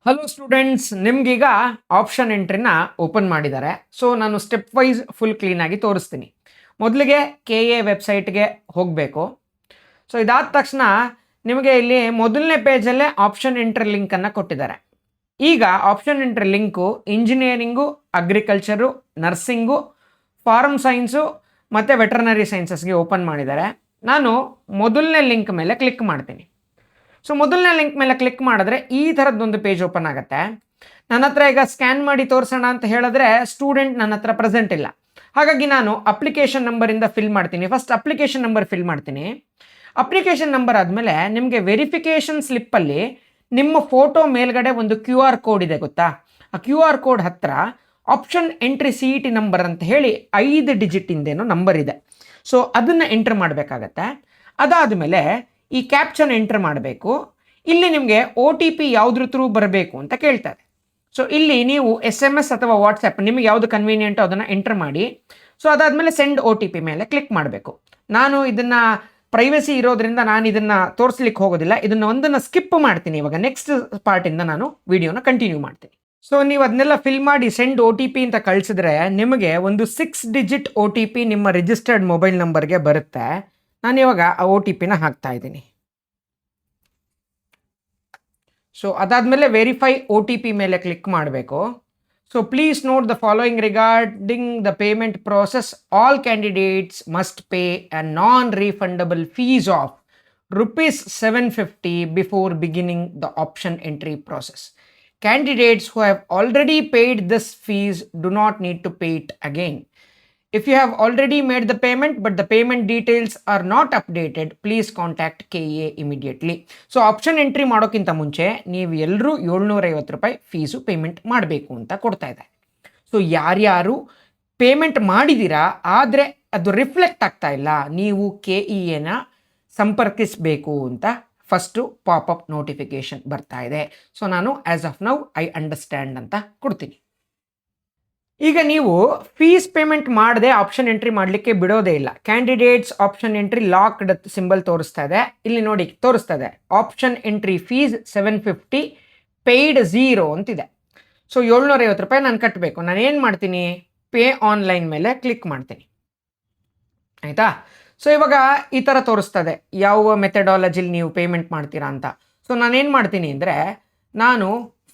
Hello students, ನಿಮ್ಗೀಗ option ಎಂಟ್ರಿನ open ಮಾಡಿದ್ದಾರೆ. So ನಾನು step wise full ಕ್ಲೀನಾಗಿ ತೋರಿಸ್ತೀನಿ. ಮೊದಲಿಗೆ KA ವೆಬ್ಸೈಟ್ಗೆ ಹೋಗಬೇಕು. ಸೊ ಇದಾದ ತಕ್ಷಣ ನಿಮಗೆ ಇಲ್ಲಿ ಮೊದಲನೇ ಪೇಜಲ್ಲೇ ಆಪ್ಷನ್ ಎಂಟ್ರಿ ಲಿಂಕನ್ನು ಕೊಟ್ಟಿದ್ದಾರೆ. ಈಗ option entry link engineering, agriculture, nursing, farm science ಮತ್ತು ವೆಟರ್ನರಿ ಸೈನ್ಸಸ್ಗೆ ಓಪನ್ ಮಾಡಿದ್ದಾರೆ. ನಾನು ಮೊದಲನೇ ಲಿಂಕ್ ಮೇಲೆ ಕ್ಲಿಕ್ ಮಾಡ್ತೀನಿ. ಸೊ ಮೊದಲನೇ ಲಿಂಕ್ ಮೇಲೆ ಕ್ಲಿಕ್ ಮಾಡಿದ್ರೆ ಈ ಥರದ್ದೊಂದು ಪೇಜ್ ಓಪನ್ ಆಗುತ್ತೆ. ನನ್ನ ಹತ್ರ ಈಗ ಸ್ಕ್ಯಾನ್ ಮಾಡಿ ತೋರಿಸೋಣ ಅಂತ ಹೇಳಿದ್ರೆ ಸ್ಟೂಡೆಂಟ್ ನನ್ನ ಹತ್ರ ಪ್ರೆಸೆಂಟ್ ಇಲ್ಲ. ಹಾಗಾಗಿ ನಾನು ಅಪ್ಲಿಕೇಶನ್ ನಂಬರಿಂದ ಫಿಲ್ ಮಾಡ್ತೀನಿ. ಫಸ್ಟ್ ಅಪ್ಲಿಕೇಶನ್ ನಂಬರ್ ಫಿಲ್ ಮಾಡ್ತೀನಿ. ಅಪ್ಲಿಕೇಶನ್ ನಂಬರ್ ಆದಮೇಲೆ ನಿಮಗೆ ವೆರಿಫಿಕೇಷನ್ ಸ್ಲಿಪ್ಪಲ್ಲಿ ನಿಮ್ಮ ಫೋಟೋ ಮೇಲ್ಗಡೆ ಒಂದು QR ಕೋಡ್ ಇದೆ ಗೊತ್ತಾ? ಆ QR ಕೋಡ್ ಹತ್ರ ಆಪ್ಷನ್ ಎಂಟ್ರಿ CET ನಂಬರ್ ಅಂತ ಹೇಳಿ 5 ಡಿಜಿಟ್ ಇಂದೇನೋ ನಂಬರ್ ಇದೆ. ಸೊ ಅದನ್ನು ಎಂಟ್ರ್ ಮಾಡಬೇಕಾಗತ್ತೆ. ಅದಾದಮೇಲೆ ಈ ಕ್ಯಾಪ್ಚನ್ ಎಂಟ್ರ್ ಮಾಡಬೇಕು. ಇಲ್ಲಿ ನಿಮಗೆ OTP ಯಾವುದ್ರ ಥ್ರೂ ಬರಬೇಕು ಅಂತ ಕೇಳ್ತಾರೆ. ಸೊ ಇಲ್ಲಿ ನೀವು SMS ಅಥವಾ ವಾಟ್ಸಪ್ ನಿಮಗೆ ಯಾವುದು ಕನ್ವೀನಿಯೆಂಟೋ ಅದನ್ನು ಎಂಟ್ರ್ ಮಾಡಿ. ಸೊ ಅದಾದಮೇಲೆ ಸೆಂಡ್ OTP ಮೇಲೆ ಕ್ಲಿಕ್ ಮಾಡಬೇಕು. ನಾನು ಇದನ್ನು ಪ್ರೈವಸಿ ಇರೋದ್ರಿಂದ ನಾನು ಇದನ್ನು ತೋರಿಸ್ಲಿಕ್ಕೆ ಹೋಗೋದಿಲ್ಲ. ಒಂದನ್ನು ಸ್ಕಿಪ್ ಮಾಡ್ತೀನಿ. ಇವಾಗ ನೆಕ್ಸ್ಟ್ ಪಾರ್ಟಿಂದ ನಾನು ವಿಡಿಯೋನ ಕಂಟಿನ್ಯೂ ಮಾಡ್ತೀನಿ. ಸೊ ನೀವು ಅದನ್ನೆಲ್ಲ ಫಿಲ್ ಮಾಡಿ ಸೆಂಡ್ OTP ಅಂತ ಕಳಿಸಿದ್ರೆ ನಿಮಗೆ ಒಂದು 6 ಡಿಜಿಟ್ OTP ನಿಮ್ಮ ರಿಜಿಸ್ಟರ್ಡ್ ಮೊಬೈಲ್ ನಂಬರ್ಗೆ ಬರುತ್ತೆ. ನಾನು ಇವಾಗ ಆ OTPನ ಹಾಕ್ತಾ ಇದ್ದೀನಿ. ಸೊ ಅದಾದಮೇಲೆ ವೆರಿಫೈ OTP ಮೇಲೆ ಕ್ಲಿಕ್ ಮಾಡಬೇಕು. So please note the following regarding the payment process. All candidates must pay a non refundable fees of ₹750 before beginning the option entry process. Candidates who have already paid this fees do not need to pay it again. If you have already made the payment but the payment details are not updated, please contact KA immediately. So option entry ಮಾಡೋಕ್ಕಿಂತ ಮುಂಚೆ ನೀವು ಎಲ್ಲರೂ ₹750 fees payment ಮಾಡಬೇಕು ಅಂತ ಕೊಡ್ತಾ ಇದೆ. So ಯಾರ್ಯಾರು payment ಮಾಡಿದ್ದೀರಾ ಆದರೆ ಅದು ರಿಫ್ಲೆಕ್ಟ್ ಆಗ್ತಾ ಇಲ್ಲ, ನೀವು KEAನ ಸಂಪರ್ಕಿಸಬೇಕು ಅಂತ ಫಸ್ಟು ಪಾಪಪ್ ನೋಟಿಫಿಕೇಷನ್ ಬರ್ತಾ ಇದೆ. ಸೊ ನಾನು as of now I understand ಅಂತ ಕೊಡ್ತೀನಿ. ಈಗ ನೀವು ಫೀಸ್ ಪೇಮೆಂಟ್ ಮಾಡದೆ ಆಪ್ಷನ್ ಎಂಟ್ರಿ ಮಾಡಲಿಕ್ಕೆ ಬಿಡೋದೇ ಇಲ್ಲ. Candidates option entry locked symbol ತೋರಿಸ್ತಾ ಇದೆ. ಇಲ್ಲಿ ನೋಡಿ ತೋರಿಸ್ತಾ ಇದೆ ಆಪ್ಷನ್ ಎಂಟ್ರಿ ಫೀಸ್ $750 ಪೇಯ್ಡ್ 0 ಅಂತಿದೆ. ಸೊ ₹750 ನಾನು ಕಟ್ಟಬೇಕು. ನಾನು ಏನು ಮಾಡ್ತೀನಿ, ಪೇ ಆನ್ಲೈನ್ ಮೇಲೆ ಕ್ಲಿಕ್ ಮಾಡ್ತೀನಿ. ಆಯಿತಾ? ಸೊ ಇವಾಗ ಈ ಥರ ತೋರಿಸ್ತದೆ ಯಾವ ಮೆಥಡಾಲಜಿಲಿ ನೀವು ಪೇಮೆಂಟ್ ಮಾಡ್ತೀರಾ ಅಂತ. ಸೊ ನಾನೇನು ಮಾಡ್ತೀನಿ ಅಂದರೆ ನಾನು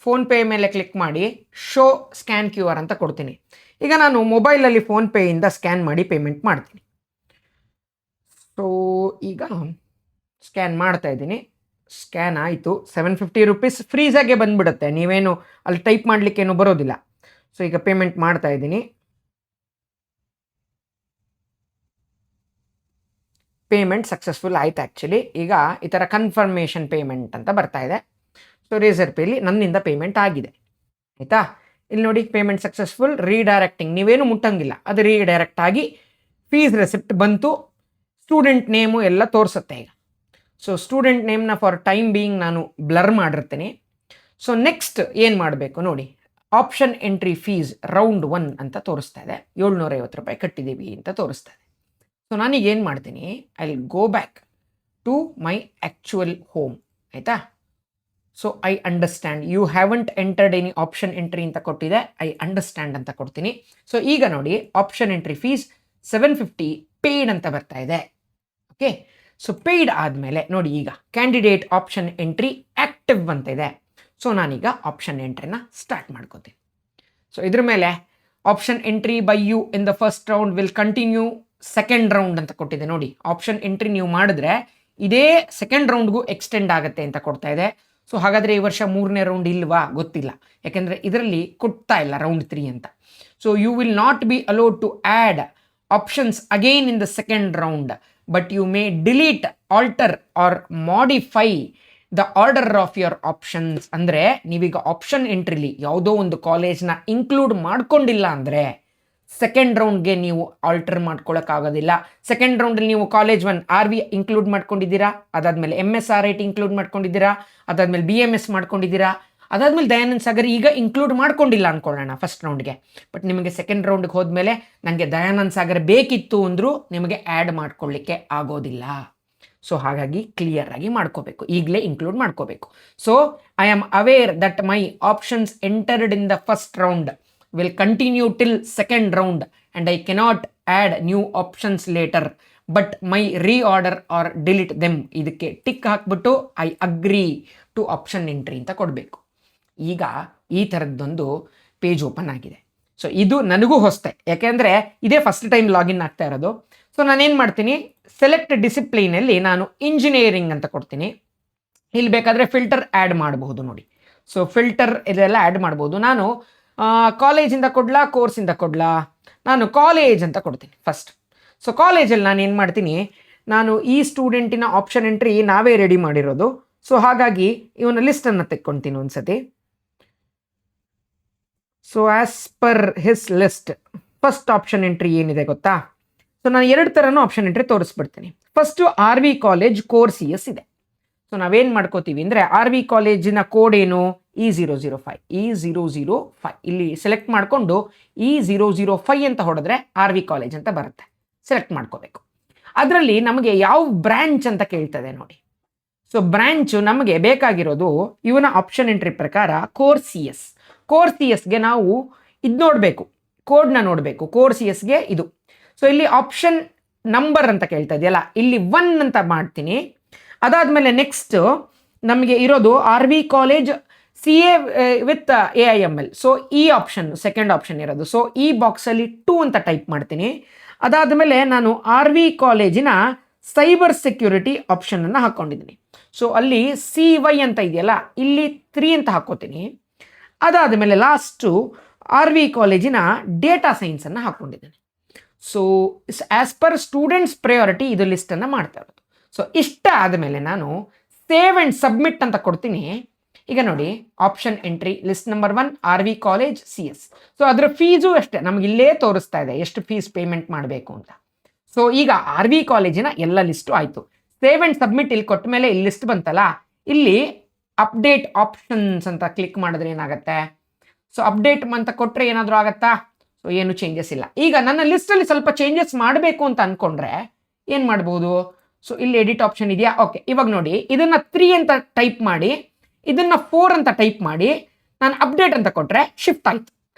ಫೋನ್ಪೇ ಮೇಲೆ ಕ್ಲಿಕ್ ಮಾಡಿ ಶೋ ಸ್ಕ್ಯಾನ್ QR ಅಂತ ಕೊಡ್ತೀನಿ. ಈಗ ನಾನು ಮೊಬೈಲಲ್ಲಿ ಫೋನ್ಪೇಯಿಂದ ಸ್ಕ್ಯಾನ್ ಮಾಡಿ ಪೇಮೆಂಟ್ ಮಾಡ್ತೀನಿ. ಸೊ ಈಗ ಸ್ಕ್ಯಾನ್ ಮಾಡ್ತಾ ಇದ್ದೀನಿ. ಸ್ಕ್ಯಾನ್ ಆಯಿತು. ₹750 ಫ್ರೀಸಾಗೆ ಬಂದುಬಿಡುತ್ತೆ. ನೀವೇನು ಅಲ್ಲಿ ಟೈಪ್ ಮಾಡಲಿಕ್ಕೇನು ಬರೋದಿಲ್ಲ. ಸೊ ಈಗ ಪೇಮೆಂಟ್ ಮಾಡ್ತಾ ಇದ್ದೀನಿ. ಪೇಮೆಂಟ್ ಸಕ್ಸಸ್ಫುಲ್ ಆಯ್ತು. ಆ್ಯಕ್ಚುಲಿ ಈಗ ಈ ಥರ ಕನ್ಫರ್ಮೇಷನ್ ಪೇಮೆಂಟ್ ಅಂತ ಬರ್ತಾ ಇದೆ. ಸೊ ರೇಸರ್ ಪೇಲಿ ನನ್ನಿಂದ ಪೇಮೆಂಟ್ ಆಗಿದೆ. ಆಯಿತಾ? ಇಲ್ಲಿ ನೋಡಿ ಪೇಮೆಂಟ್ ಸಕ್ಸಸ್ಫುಲ್, ರೀಡೈರೆಕ್ಟಿಂಗ್, ನೀವೇನು ಮುಟ್ಟಂಗಿಲ್ಲ, ಅದು ರೀಡೈರೆಕ್ಟ್ ಆಗಿ ಫೀಸ್ ರೆಸಿಪ್ಟ್ ಬಂತು. ಸ್ಟೂಡೆಂಟ್ ನೇಮು ಎಲ್ಲ ತೋರಿಸುತ್ತೆ ಈಗ. ಸೊ ಸ್ಟೂಡೆಂಟ್ ನೇಮ್ನ ಫಾರ್ ಟೈಮ್ ಬೀಯಿಂಗ್ ನಾನು ಬ್ಲರ್ ಮಾಡಿರ್ತೀನಿ. ಸೊ ನೆಕ್ಸ್ಟ್ ಏನು ಮಾಡಬೇಕು ನೋಡಿ, ಆಪ್ಷನ್ ಎಂಟ್ರಿ ಫೀಸ್ ರೌಂಡ್ 1 ಅಂತ ತೋರಿಸ್ತಾ ಇದೆ. ₹750 ಕಟ್ಟಿದ್ದೀವಿ ಅಂತ ತೋರಿಸ್ತಾ ಇದೆ. ಸೊ ನಾನೀಗ ಏನು ಮಾಡ್ತೀನಿ, I will go back to my actual home. ಆಯಿತಾ? So I understand you haven't entered any option entry ಅಂತ ಕೊಟ್ಟಿದೆ. ಐ ಅಂಡರ್ಸ್ಟ್ಯಾಂಡ್ ಅಂತ ಕೊಡ್ತೀನಿ. ಸೊ ಈಗ ನೋಡಿ ಆಪ್ಷನ್ ಎಂಟ್ರಿ ಫೀಸ್ $750 ಪೇಯ್ಡ್ ಅಂತ ಬರ್ತಾ ಇದೆ. ಓಕೆ, ಸೊ ಪೇಯ್ಡ್ ಆದಮೇಲೆ ನೋಡಿ ಈಗ ಕ್ಯಾಂಡಿಡೇಟ್ ಆಪ್ಷನ್ ಎಂಟ್ರಿ ಆ್ಯಕ್ಟಿವ್ ಅಂತ ಇದೆ. ಸೊ ನಾನೀಗ ಆಪ್ಷನ್ ಎಂಟ್ರಿನ ಸ್ಟಾರ್ಟ್ ಮಾಡ್ಕೋತೀನಿ. ಸೊ ಇದ್ರ ಮೇಲೆ option entry by you in the first round will continue second round ಅಂತ ಕೊಟ್ಟಿದೆ. ನೋಡಿ ಆಪ್ಷನ್ ಎಂಟ್ರಿ ನೀವು ಮಾಡಿದ್ರೆ ಇದೇ ಸೆಕೆಂಡ್ ರೌಂಡ್ಗೂ ಎಕ್ಸ್ಟೆಂಡ್ ಆಗುತ್ತೆ ಅಂತ ಕೊಡ್ತಾ ಇದೆ. ಸೊ ಹಾಗಾದರೆ ಈ ವರ್ಷ 3ನೇ ರೌಂಡ್ ಇಲ್ವಾ ಗೊತ್ತಿಲ್ಲ, ಯಾಕೆಂದರೆ ಇದರಲ್ಲಿ ಕೊಡ್ತಾ ಇಲ್ಲ ರೌಂಡ್ 3 ಅಂತ. So you will not be allowed to add options again in the second round, but you may delete, alter or modify the order of your options. ಅಂದರೆ ನೀವೀಗ ಆಪ್ಷನ್ ಎಂಟ್ರಿಲಿ ಯಾವುದೋ ಒಂದು ಕಾಲೇಜ್ನ ಇನ್ಕ್ಲೂಡ್ ಮಾಡ್ಕೊಂಡಿಲ್ಲ ಅಂದರೆ ಸೆಕೆಂಡ್ ರೌಂಡ್ಗೆ ನೀವು ಆಲ್ಟರ್ ಮಾಡ್ಕೊಳ್ಳೋಕ್ಕಾಗೋದಿಲ್ಲ. ಸೆಕೆಂಡ್ ರೌಂಡಲ್ಲಿ ನೀವು college 1 RV include ಮಾಡ್ಕೊಂಡಿದ್ದೀರಾ, ಅದಾದಮೇಲೆ MSRIT ಇನ್ಕ್ಲೂಡ್ ಮಾಡ್ಕೊಂಡಿದ್ದೀರಾ, ಅದಾದಮೇಲೆ BMS ಮಾಡ್ಕೊಂಡಿದ್ದೀರಾ, ಅದಾದಮೇಲೆ ದಯಾನಂದ್ ಸಾಗರ್ ಈಗ ಇನ್ಕ್ಲೂಡ್ ಮಾಡ್ಕೊಂಡಿಲ್ಲ ಅಂದ್ಕೊಳ್ಳೋಣ ಫಸ್ಟ್ ರೌಂಡ್ಗೆ. ಬಟ್ ನಿಮಗೆ ಸೆಕೆಂಡ್ ರೌಂಡ್ಗೆ ಹೋದ್ಮೇಲೆ ನನಗೆ ದಯಾನಂದ್ ಸಾಗರ್ ಬೇಕಿತ್ತು ಅಂದರೂ ನಿಮಗೆ ಆ್ಯಡ್ ಮಾಡ್ಕೊಳ್ಳಿಕ್ಕೆ ಆಗೋದಿಲ್ಲ. ಸೊ ಹಾಗಾಗಿ ಕ್ಲಿಯರ್ ಆಗಿ ಮಾಡ್ಕೋಬೇಕು, ಈಗಲೇ ಇನ್ಕ್ಲೂಡ್ ಮಾಡ್ಕೋಬೇಕು. So I am aware that my options entered in the first round will continue till second round and I cannot add new options later but my reorder or delete them. ಇದಕ್ಕೆ tick ಹಾಕ್ಬಿಟ್ಟು I agree to option entry ಅಂತ ಕೊಡಬೇಕು. ಈಗ ಈ ಥರದ್ದೊಂದು page open ಆಗಿದೆ. So ಇದು ನನಗೂ ಹೊಸ್ತೆ, ಯಾಕೆಂದರೆ ಇದೇ ಫಸ್ಟ್ ಟೈಮ್ ಲಾಗಿನ್ ಆಗ್ತಾ ಇರೋದು. ಸೊ ನಾನೇನು ಮಾಡ್ತೀನಿ, ಸೆಲೆಕ್ಟ್ ಡಿಸಿಪ್ಲೈನಲ್ಲಿ ನಾನು ಇಂಜಿನಿಯರಿಂಗ್ ಅಂತ ಕೊಡ್ತೀನಿ. ಇಲ್ಲಿ ಬೇಕಾದರೆ ಫಿಲ್ಟರ್ ಆ್ಯಡ್ ಮಾಡಬಹುದು ನೋಡಿ. ಸೊ ಫಿಲ್ಟರ್ ಇದೆಲ್ಲ ಆ್ಯಡ್ ಮಾಡ್ಬೋದು. ನಾನು ಕಾಲೇಜಿಂದ ಕೊಡ್ಲಾ ಕೋರ್ಸಿಂದ ಕೊಡ್ಲಾ, ನಾನು ಕಾಲೇಜ್ ಅಂತ ಕೊಡ್ತೀನಿ ಫಸ್ಟ್. ಸೊ ಕಾಲೇಜಲ್ಲಿ ನಾನು ಏನು ಮಾಡ್ತೀನಿ, ನಾನು ಈ ಸ್ಟೂಡೆಂಟಿನ ಆಪ್ಷನ್ ಎಂಟ್ರಿ ನಾವೇ ರೆಡಿ ಮಾಡಿರೋದು. ಸೊ ಹಾಗಾಗಿ ಇವನ ಲಿಸ್ಟನ್ನು ತೆಕ್ಕೊಳ್ತೀನಿ ಒಂದ್ಸತಿ. So as per his list first option entry ಏನಿದೆ ಗೊತ್ತಾ? ಸೊ ನಾನು 2 ಥರನೂ ಆಪ್ಷನ್ ಎಂಟ್ರಿ ತೋರಿಸ್ಬಿಡ್ತೀನಿ. First RV college core CS ಇದೆ. ಸೊ ನಾವೇನು ಮಾಡ್ಕೋತೀವಿ ಅಂದರೆ, RV ಕಾಲೇಜಿನ ಕೋಡ್ ಏನು, E005 E005 ಇಲ್ಲಿ ಸೆಲೆಕ್ಟ್ ಮಾಡಿಕೊಂಡು E005 ಅಂತ ಹೊಡೆದ್ರೆ RV ಕಾಲೇಜ್ ಅಂತ ಬರುತ್ತೆ. ಸೆಲೆಕ್ಟ್ ಮಾಡ್ಕೋಬೇಕು. ಅದರಲ್ಲಿ ನಮಗೆ ಯಾವ ಬ್ರ್ಯಾಂಚ್ ಅಂತ ಕೇಳ್ತದೆ ನೋಡಿ. ಸೊ ಬ್ರ್ಯಾಂಚು ನಮಗೆ ಬೇಕಾಗಿರೋದು ಇವನ ಆಪ್ಷನ್ ಎಂಟ್ರಿ ಪ್ರಕಾರ ಕೋರ್ CS. ಕೋರ್ CSಗೆ ನಾವು ಇದು ನೋಡಬೇಕು, ಕೋಡ್ನ ನೋಡಬೇಕು. ಕೋರ್ CSಗೆ ಇದು. ಸೊ ಇಲ್ಲಿ ಆಪ್ಷನ್ ನಂಬರ್ ಅಂತ ಕೇಳ್ತಾ ಇದೆಯಲ್ಲ, ಇಲ್ಲಿ 1 ಅಂತ ಮಾಡ್ತೀನಿ. ಅದಾದಮೇಲೆ ನೆಕ್ಸ್ಟ್ ನಮಗೆ ಇರೋದು RV college CA with AIML. So ಈ ಆಪ್ಷನ್ ಸೆಕೆಂಡ್ ಆಪ್ಷನ್ ಇರೋದು. ಸೊ ಈ ಬಾಕ್ಸಲ್ಲಿ 2 ಅಂತ ಟೈಪ್ ಮಾಡ್ತೀನಿ. ಅದಾದಮೇಲೆ ನಾನು RV ಕಾಲೇಜಿನ ಸೈಬರ್ ಸೆಕ್ಯೂರಿಟಿ ಆಪ್ಷನನ್ನು ಹಾಕ್ಕೊಂಡಿದ್ದೀನಿ. ಸೊ ಅಲ್ಲಿ CY ಅಂತ ಇದೆಯಲ್ಲ, ಇಲ್ಲಿ 3 ಅಂತ ಹಾಕ್ಕೋತೀನಿ. ಅದಾದಮೇಲೆ ಲಾಸ್ಟು RV ಕಾಲೇಜಿನ ಡೇಟಾ ಸೈನ್ಸನ್ನು ಹಾಕ್ಕೊಂಡಿದ್ದೀನಿ. So as per students priority ಇದು ಲಿಸ್ಟನ್ನು ಮಾಡ್ತಾ ಇರೋದು. ಸೊ ಇಷ್ಟ ಆದಮೇಲೆ ನಾನು ಸೇವ್ ಆ್ಯಂಡ್ ಸಬ್ಮಿಟ್ ಅಂತ ಕೊಡ್ತೀನಿ. ಈಗ ನೋಡಿ, option entry list number 1 RV college CS. So ಅದರ ಫೀಸು ಅಷ್ಟೇ ನಮ್ಗೆ ಇಲ್ಲೇ ತೋರಿಸ್ತಾ ಇದೆ ಎಷ್ಟು ಫೀಸ್ ಪೇಮೆಂಟ್ ಮಾಡಬೇಕು ಅಂತ. ಸೊ ಈಗ RV ಕಾಲೇಜಿನ ಎಲ್ಲ ಲಿಸ್ಟು ಆಯಿತು. ಸೇವ್ ಆ್ಯಂಡ್ ಸಬ್ಮಿಟ್ ಇಲ್ಲಿ ಕೊಟ್ಟ ಮೇಲೆ ಇಲ್ಲಿ ಲಿಸ್ಟ್ ಬಂತಲ್ಲ, ಇಲ್ಲಿ ಅಪ್ಡೇಟ್ ಆಪ್ಷನ್ಸ್ ಅಂತ ಕ್ಲಿಕ್ ಮಾಡಿದ್ರೆ ಏನಾಗುತ್ತೆ, ಸೊ ಅಪ್ಡೇಟ್ ಅಂತ ಕೊಟ್ಟರೆ ಏನಾದರೂ ಆಗುತ್ತಾ? ಸೊ ಏನು ಚೇಂಜಸ್ ಇಲ್ಲ. ಈಗ ನನ್ನ ಲಿಸ್ಟಲ್ಲಿ ಸ್ವಲ್ಪ ಚೇಂಜಸ್ ಮಾಡಬೇಕು ಅಂತ ಅಂದ್ಕೊಂಡ್ರೆ ಏನು ಮಾಡ್ಬೋದು? ಸೊ ಇಲ್ಲಿ ಎಡಿಟ್ ಆಪ್ಷನ್ ಇದೆಯಾ? ಓಕೆ, ಇವಾಗ ನೋಡಿ, ಇದನ್ನು 3 ಅಂತ ಟೈಪ್ ಮಾಡಿ, ಇದನ್ನು 4 ಅಂತ ಟೈಪ್ ಮಾಡಿ, ನಾನು ಅಪ್ಡೇಟ್ ಅಂತ ಕೊಟ್ಟರೆ ಶಿಫ್ಟ್ ಆಯಿತು.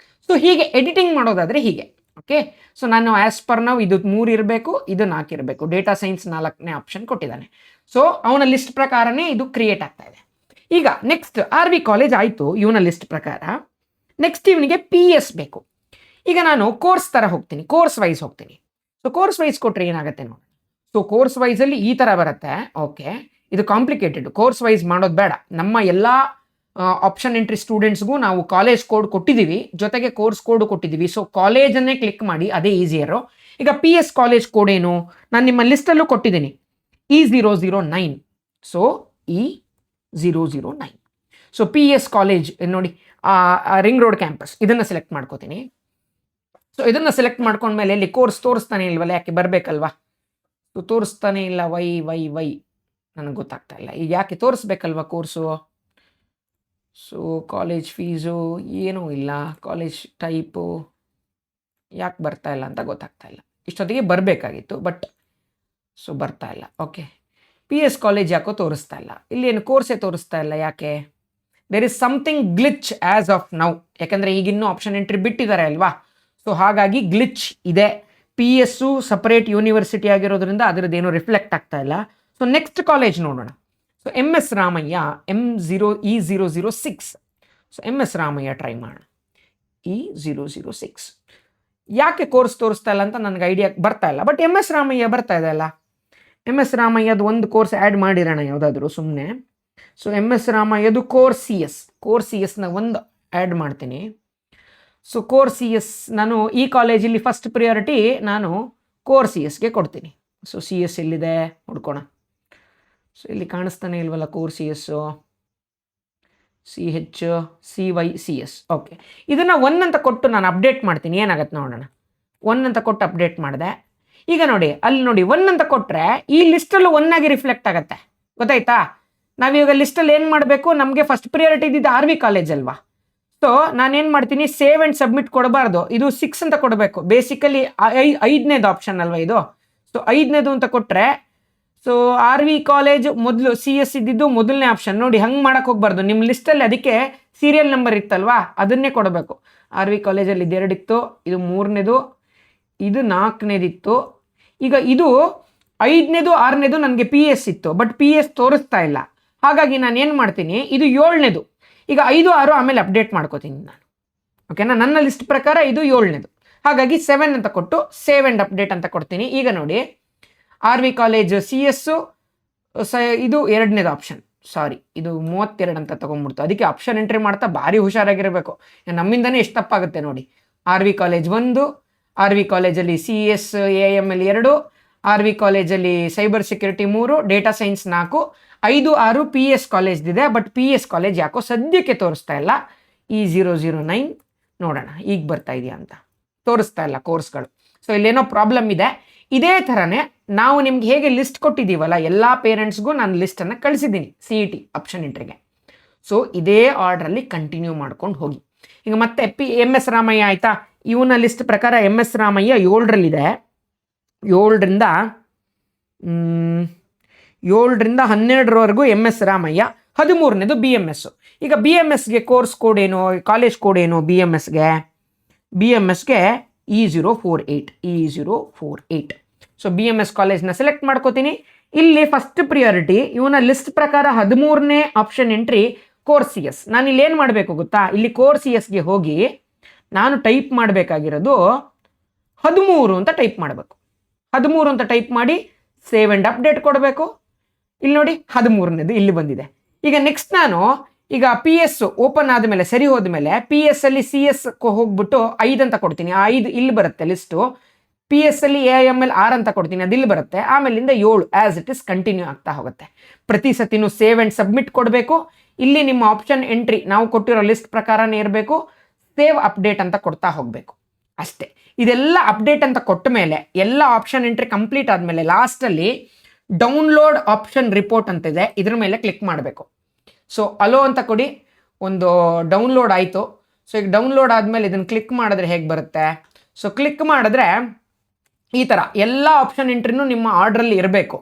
ಸೊ ಹೀಗೆ ಎಡಿಟಿಂಗ್ ಮಾಡೋದಾದರೆ ಹೀಗೆ. ಓಕೆ, ಸೊ ನಾನು ಆ್ಯಸ್ ಪರ್ ನಾವು ಇದು 3 ಇರಬೇಕು, ಇದು 4 ಇರಬೇಕು. ಡೇಟಾ ಸೈನ್ಸ್ 4ನೇ ಆಪ್ಷನ್ ಕೊಟ್ಟಿದ್ದಾನೆ. ಸೊ ಅವನ ಲಿಸ್ಟ್ ಪ್ರಕಾರನೇ ಇದು ಕ್ರಿಯೇಟ್ ಆಗ್ತಾ ಇದೆ. ಈಗ ನೆಕ್ಸ್ಟ್ RV ಕಾಲೇಜ್ ಆಯಿತು ಇವನ ಲಿಸ್ಟ್ ಪ್ರಕಾರ. ನೆಕ್ಸ್ಟ್ ಇವನಿಗೆ PS ಬೇಕು. ಈಗ ನಾನು ಕೋರ್ಸ್ ಥರ ಹೋಗ್ತೀನಿ, ಕೋರ್ಸ್ ವೈಸ್ ಹೋಗ್ತೀನಿ. ಸೊ ಕೋರ್ಸ್ ವೈಸ್ ಕೊಟ್ಟರೆ ಏನಾಗುತ್ತೆ ನೋಡಿ. ಸೊ ಕೋರ್ಸ್ ವೈಸಲ್ಲಿ ಈ ಥರ ಬರುತ್ತೆ. ಓಕೆ, ಇದು ಕಾಂಪ್ಲಿಕೇಟೆಡ್. ಕೋರ್ಸ್ ವೈಸ್ ಮಾಡೋದು ಬೇಡ. ನಮ್ಮ ಎಲ್ಲ ಆಪ್ಷನ್ ಎಂಟ್ರಿ ಸ್ಟೂಡೆಂಟ್ಸ್ಗೂ ನಾವು ಕಾಲೇಜ್ ಕೋಡ್ ಕೊಟ್ಟಿದ್ದೀವಿ, ಜೊತೆಗೆ ಕೋರ್ಸ್ ಕೋಡ್ ಕೊಟ್ಟಿದ್ದೀವಿ. ಸೊ ಕಾಲೇಜನ್ನೇ ಕ್ಲಿಕ್ ಮಾಡಿ, ಅದೇ ಈಸಿಯರು. ಈಗ PS ಕಾಲೇಜ್ ಕೋಡ್ ಏನು, ನಾನು ನಿಮ್ಮ ಲಿಸ್ಟಲ್ಲೂ ಕೊಟ್ಟಿದ್ದೀನಿ, E009. So E009. So PS college ನೋಡಿ, ರಿಂಗ್ ರೋಡ್ ಕ್ಯಾಂಪಸ್, ಇದನ್ನು ಸೆಲೆಕ್ಟ್ ಮಾಡ್ಕೋತೀನಿ. ಸೊ ಇದನ್ನು ಸೆಲೆಕ್ಟ್ ಮಾಡ್ಕೊಂಡ್ಮೇಲೆ ಇಲ್ಲಿ ಕೋರ್ಸ್ ತೋರಿಸ್ತಾನೆ ಇಲ್ವಲ್ಲ, ಯಾಕೆ ಬರಬೇಕಲ್ವಾ? ಸೊ ತೋರಿಸ್ತಾನೆ ಇಲ್ಲ, ವೈ ನನಗೆ ಗೊತ್ತಾಗ್ತಾ ಇಲ್ಲ. ಈಗ ಯಾಕೆ ತೋರಿಸ್ಬೇಕಲ್ವ ಕೋರ್ಸು? ಸೊ ಕಾಲೇಜ್ ಫೀಸು ಏನೂ ಇಲ್ಲ, ಕಾಲೇಜ್ ಟೈಪು ಯಾಕೆ ಬರ್ತಾ ಇಲ್ಲ ಅಂತ ಗೊತ್ತಾಗ್ತಾ ಇಲ್ಲ. ಇಷ್ಟೊತ್ತಿಗೆ ಬರಬೇಕಾಗಿತ್ತು, ಬಟ್ ಸೊ ಬರ್ತಾ ಇಲ್ಲ. ಓಕೆ, PS ಕಾಲೇಜ್ ಯಾಕೋ ತೋರಿಸ್ತಾ ಇಲ್ಲ, ಇಲ್ಲೇನು ಕೋರ್ಸೇ ತೋರಿಸ್ತಾ ಇಲ್ಲ. ಯಾಕೆ? There is something glitch as of now. ಯಾಕಂದರೆ ಈಗಿನ್ನೂ ಆಪ್ಷನ್ ಎಂಟ್ರಿ ಬಿಟ್ಟಿದ್ದಾರೆ ಅಲ್ವಾ? ಸೊ ಹಾಗಾಗಿ ಗ್ಲಿಚ್ ಇದೆ. PSು ಸಪರೇಟ್ ಯೂನಿವರ್ಸಿಟಿ ಆಗಿರೋದ್ರಿಂದ ಅದರದ್ದೇನು ರಿಫ್ಲೆಕ್ಟ್ ಆಗ್ತಾ ಇಲ್ಲ. ಸೊ ನೆಕ್ಸ್ಟ್ ಕಾಲೇಜ್ ನೋಡೋಣ. So MS Ramaiah E006. So MS Ramaiah try ಮಾಡೋಣ. E006 ಯಾಕೆ ಕೋರ್ಸ್ ತೋರಿಸ್ತಾ ಇಲ್ಲ ಅಂತ ನನಗೆ ಐಡಿಯಾ ಬರ್ತಾ ಇಲ್ಲ, ಬಟ್ MS ರಾಮಯ್ಯ ಬರ್ತಾ ಇದೆ ಅಲ್ಲ. MS ರಾಮಯ್ಯದು ಒಂದು ಕೋರ್ಸ್ ಆ್ಯಡ್ ಮಾಡಿರೋಣ ಯಾವುದಾದ್ರೂ ಸುಮ್ಮನೆ. ಸೊ MS ರಾಮಯ್ಯದು ಕೋರ್ CS ನ ಒಂದು ಆ್ಯಡ್ ಮಾಡ್ತೀನಿ. ಸೊ ಕೋರ್ CS ನಾನು ಈ ಕಾಲೇಜಲ್ಲಿ ಫಸ್ಟ್ ಪ್ರಿಯಾರಿಟಿ ನಾನು ಕೋರ್ CSಗೆ ಕೊಡ್ತೀನಿ. ಸೊ CS ಎಲ್ಲಿದೆ ನೋಡ್ಕೋಣ. ಸೊ ಇಲ್ಲಿ ಕಾಣಿಸ್ತಾನೆ ಇಲ್ವಲ್ಲ ಕೋರ್ CSಸು, CHCYCS. ಓಕೆ, ಇದನ್ನು 1 ಅಂತ ಕೊಟ್ಟು ನಾನು ಅಪ್ಡೇಟ್ ಮಾಡ್ತೀನಿ, ಏನಾಗತ್ತೆ ನೋಡೋಣ. 1 ಅಂತ ಕೊಟ್ಟು ಅಪ್ಡೇಟ್ ಮಾಡಿದೆ. ಈಗ ನೋಡಿ, ಅಲ್ಲಿ ನೋಡಿ 1 ಅಂತ ಕೊಟ್ಟರೆ ಈ ಲಿಸ್ಟಲ್ಲೂ 1 ಆಗಿ ರಿಫ್ಲೆಕ್ಟ್ ಆಗುತ್ತೆ. ಗೊತ್ತಾಯ್ತಾ? ನಾವೀಗ ಲಿಸ್ಟಲ್ಲಿ ಏನು ಮಾಡಬೇಕು, ನಮಗೆ ಫಸ್ಟ್ ಪ್ರಿಯಾರಿಟಿ ಇದ್ದಿದ್ದು RV ಕಾಲೇಜ್ ಅಲ್ವಾ? ಸೊ ನಾನೇನು ಮಾಡ್ತೀನಿ, ಸೇವ್ ಆ್ಯಂಡ್ ಸಬ್ಮಿಟ್ ಕೊಡಬಾರ್ದು, ಇದು 6 ಅಂತ ಕೊಡಬೇಕು. ಬೇಸಿಕಲಿ 5ನೇದು ಆಪ್ಷನ್ ಅಲ್ವಾ ಇದು? ಸೊ 5ನೇದು ಅಂತ ಕೊಟ್ಟರೆ, ಸೊ ಆರ್ ವಿ ಕಾಲೇಜ್ ಮೊದಲು ಸಿ ಎಸ್ ಇದ್ದಿದ್ದು ಮೊದಲನೇ ಆಪ್ಷನ್ ನೋಡಿ, ಹಂಗೆ ಮಾಡಕ್ಕೆ ಹೋಗ್ಬಾರ್ದು. ನಿಮ್ಮ ಲಿಸ್ಟಲ್ಲಿ ಅದಕ್ಕೆ ಸೀರಿಯಲ್ ನಂಬರ್ ಇತ್ತಲ್ವಾ, ಅದನ್ನೇ ಕೊಡಬೇಕು. ಆರ್ ವಿ ಕಾಲೇಜಲ್ಲಿ ಇದು 2 ಇತ್ತು, ಇದು 3ನೇದು, ಇದು 4ನೇದಿತ್ತು. ಈಗ ಇದು 5ನೇದು 6ನೇದು ನನಗೆ ಪಿ ಎಸ್ ಇತ್ತು, ಬಟ್ ಪಿ ಎಸ್ ತೋರಿಸ್ತಾ ಇಲ್ಲ. ಹಾಗಾಗಿ ನಾನು ಏನು ಮಾಡ್ತೀನಿ, ಇದು 7ನೇದು. ಈಗ 5, 6 ಆಮೇಲೆ ಅಪ್ಡೇಟ್ ಮಾಡ್ಕೋತೀನಿ ನಾನು. ಓಕೆನಾ, ನನ್ನ ಲಿಸ್ಟ್ ಪ್ರಕಾರ ಇದು 7ನೇದು. ಹಾಗಾಗಿ 7 ಅಂತ ಕೊಟ್ಟು ಸೇವ್ ಆ್ಯಂಡ್ ಅಪ್ಡೇಟ್ ಅಂತ ಕೊಡ್ತೀನಿ. ಈಗ ನೋಡಿ, R V college C S ಇದು 2ನೇದು ಆಪ್ಷನ್. ಸಾರಿ, ಇದು 32 ಅಂತ ತೊಗೊಂಡ್ಬಿಡ್ತು. ಅದಕ್ಕೆ ಆಪ್ಷನ್ ಎಂಟ್ರಿ ಮಾಡ್ತಾ ಭಾರಿ ಹುಷಾರಾಗಿರಬೇಕು. ನಮ್ಮಿಂದನೇ ಎಷ್ಟು ತಪ್ಪಾಗುತ್ತೆ ನೋಡಿ. R V college 1, R V ಕಾಲೇಜಲ್ಲಿ C S A M L 2, R V ಕಾಲೇಜಲ್ಲಿ cyber security 3, data science 4, 5, 6 P S ಕಾಲೇಜ್ದಿದೆ. ಬಟ್ ಪಿ ಎಸ್ ಕಾಲೇಜ್ ಯಾಕೋ ಸದ್ಯಕ್ಕೆ ತೋರಿಸ್ತಾ ಇಲ್ಲ. ಈ 009 ನೋಡೋಣ ಈಗ ಬರ್ತಾ ಇದೆಯಾ ಅಂತ. ತೋರಿಸ್ತಾ ಇಲ್ಲ ಕೋರ್ಸ್ಗಳು. ಸೊ ಇಲ್ಲೇನೋ ಪ್ರಾಬ್ಲಮ್ ಇದೆ. ಇದೇ ಥರನೇ ನಾವು ನಿಮ್ಗೆ ಹೇಗೆ ಲಿಸ್ಟ್ ಕೊಟ್ಟಿದ್ದೀವಲ್ಲ, ಎಲ್ಲ ಪೇರೆಂಟ್ಸ್ಗೂ ನಾನು ಲಿಸ್ಟನ್ನು ಕಳಿಸಿದ್ದೀನಿ ಸಿ ಇ ಟಿ ಆಪ್ಷನ್ ಎಂಟ್ರಿಗೆ. ಸೊ ಇದೇ ಆರ್ಡ್ರಲ್ಲಿ ಕಂಟಿನ್ಯೂ ಮಾಡ್ಕೊಂಡು ಹೋಗಿ. ಈಗ ಮತ್ತೆ ಎಮ್ ಎಸ್ ರಾಮಯ್ಯ ಆಯಿತಾ, ಇವನ ಲಿಸ್ಟ್ ಪ್ರಕಾರ ಎಮ್ ಎಸ್ ರಾಮಯ್ಯ 7ರಲ್ಲಿದೆ. 7ರಿಂದ 12ರವರೆಗೂ ಎಮ್ ಎಸ್ ರಾಮಯ್ಯ, 13ನೇದು ಬಿ ಎಮ್ ಎಸ್ಸು. ಈಗ ಬಿ ಎಮ್ ಎಸ್ಗೆ ಕೋರ್ಸ್ ಕೋಡ್ ಏನು, ಕಾಲೇಜ್ ಕೋಡ್ ಏನು, ಬಿ ಎಮ್ ಎಸ್ಗೆ E048. So B M S ಕಾಲೇಜ್ನ ಸೆಲೆಕ್ಟ್ ಮಾಡ್ಕೋತೀನಿ. ಇಲ್ಲಿ ಫಸ್ಟ್ ಪ್ರಿಯಾರಿಟಿ ಇವನ ಲಿಸ್ಟ್ ಪ್ರಕಾರ 13ನೇ option entry course C S. ನಾನು ಇಲ್ಲಿ ಏನು ಮಾಡಬೇಕು ಗೊತ್ತಾ, ಇಲ್ಲಿ ಕೋರ್ಸ್ ಸಿ ಎಸ್ಗೆ ಹೋಗಿ ನಾನು ಟೈಪ್ ಮಾಡಬೇಕಾಗಿರೋದು 13 ಅಂತ ಟೈಪ್ ಮಾಡಬೇಕು. 13 ಅಂತ ಟೈಪ್ ಮಾಡಿ ಸೇವ್ ಆ್ಯಂಡ್ ಅಪ್ಡೇಟ್ ಕೊಡಬೇಕು. ಇಲ್ಲಿ ನೋಡಿ 13ನೇದು ಇಲ್ಲಿ ಬಂದಿದೆ. ಈಗ ನೆಕ್ಸ್ಟ್ ನಾನು ಈಗ ಪಿ ಎಸ್ ಓಪನ್ ಆದಮೇಲೆ ಸರಿ ಹೋದ್ಮೇಲೆ ಪಿ ಎಸ್ ಅಲ್ಲಿ ಸಿ ಎಸ್ ಹೋಗ್ಬಿಟ್ಟು 5 ಅಂತ ಕೊಡ್ತೀನಿ. ಆ 5 ಇಲ್ಲಿ ಬರುತ್ತೆ ಲಿಸ್ಟು. ಪಿ ಎಸ್ ಅಲ್ಲಿ ಎ ಎಮ್ ಎಲ್ 6 ಅಂತ ಕೊಡ್ತೀನಿ, ಅದು ಇಲ್ಲಿ ಬರುತ್ತೆ. ಆಮೇಲಿಂದ 7 ಆ್ಯಸ್ ಇಟ್ ಇಸ್ ಕಂಟಿನ್ಯೂ ಆಗ್ತಾ ಹೋಗುತ್ತೆ. ಪ್ರತಿ ಸತಿನೂ ಸೇವ್ ಆ್ಯಂಡ್ ಸಬ್ಮಿಟ್ ಕೊಡಬೇಕು. ಇಲ್ಲಿ ನಿಮ್ಮ ಆಪ್ಷನ್ ಎಂಟ್ರಿ ನಾವು ಕೊಟ್ಟಿರೋ ಲಿಸ್ಟ್ ಪ್ರಕಾರನೇ ಇರಬೇಕು. ಸೇವ್ ಅಪ್ಡೇಟ್ ಅಂತ ಕೊಡ್ತಾ ಹೋಗಬೇಕು ಅಷ್ಟೇ. ಇದೆಲ್ಲ ಅಪ್ಡೇಟ್ ಅಂತ ಕೊಟ್ಟ ಮೇಲೆ ಎಲ್ಲ ಆಪ್ಷನ್ ಎಂಟ್ರಿ ಕಂಪ್ಲೀಟ್ ಆದಮೇಲೆ ಲಾಸ್ಟಲ್ಲಿ ಡೌನ್ಲೋಡ್ ಆಪ್ಷನ್ ರಿಪೋರ್ಟ್ ಅಂತಿದೆ, ಇದ್ರ ಮೇಲೆ ಕ್ಲಿಕ್ ಮಾಡಬೇಕು. ಸೊ ಅಲೋ ಅಂತ ಕೊಡಿ, ಒಂದು ಡೌನ್ಲೋಡ್ ಆಯಿತು. ಸೊ ಈಗ ಡೌನ್ಲೋಡ್ ಆದಮೇಲೆ ಇದನ್ನು ಕ್ಲಿಕ್ ಮಾಡಿದ್ರೆ ಹೇಗೆ ಬರುತ್ತೆ, ಸೊ ಕ್ಲಿಕ್ ಮಾಡಿದ್ರೆ ಈ ಥರ ಎಲ್ಲ ಆಪ್ಷನ್ ಎಂಟ್ರಿನೂ ನಿಮ್ಮ ಆರ್ಡ್ರಲ್ಲಿ ಇರಬೇಕು,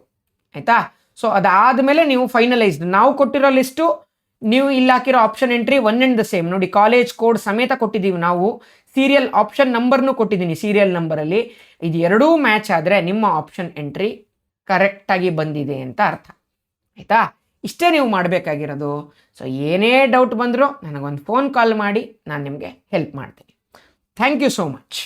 ಆಯಿತಾ. ಸೊ ಅದಾದಮೇಲೆ ನೀವು ಫೈನಲೈಸ್ಡ್ ನಾವು ಕೊಟ್ಟಿರೋ ಲಿಸ್ಟು, ನೀವು ಇಲ್ಲಿ ಹಾಕಿರೋ option entry one and the same ನೋಡಿ. ಕಾಲೇಜ್ ಕೋಡ್ ಸಮೇತ ಕೊಟ್ಟಿದ್ದೀವಿ ನಾವು, ಸೀರಿಯಲ್ ಆಪ್ಷನ್ ನಂಬರ್ನು ಕೊಟ್ಟಿದ್ದೀನಿ ಸೀರಿಯಲ್ ನಂಬರಲ್ಲಿ. ಇದು ಎರಡೂ ಮ್ಯಾಚ್ ಆದರೆ ನಿಮ್ಮ ಆಪ್ಷನ್ ಎಂಟ್ರಿ ಕರೆಕ್ಟಾಗಿ ಬಂದಿದೆ ಅಂತ ಅರ್ಥ, ಆಯಿತಾ. ಇಷ್ಟೇ ನೀವು ಮಾಡಬೇಕಾಗಿರೋದು. ಸೊ ಏನೇ ಡೌಟ್ ಬಂದರೂ ನನಗೊಂದು ಫೋನ್ ಕಾಲ್ ಮಾಡಿ, ನಾನು ನಿಮಗೆ ಹೆಲ್ಪ್ ಮಾಡ್ತೀನಿ. Thank you so much.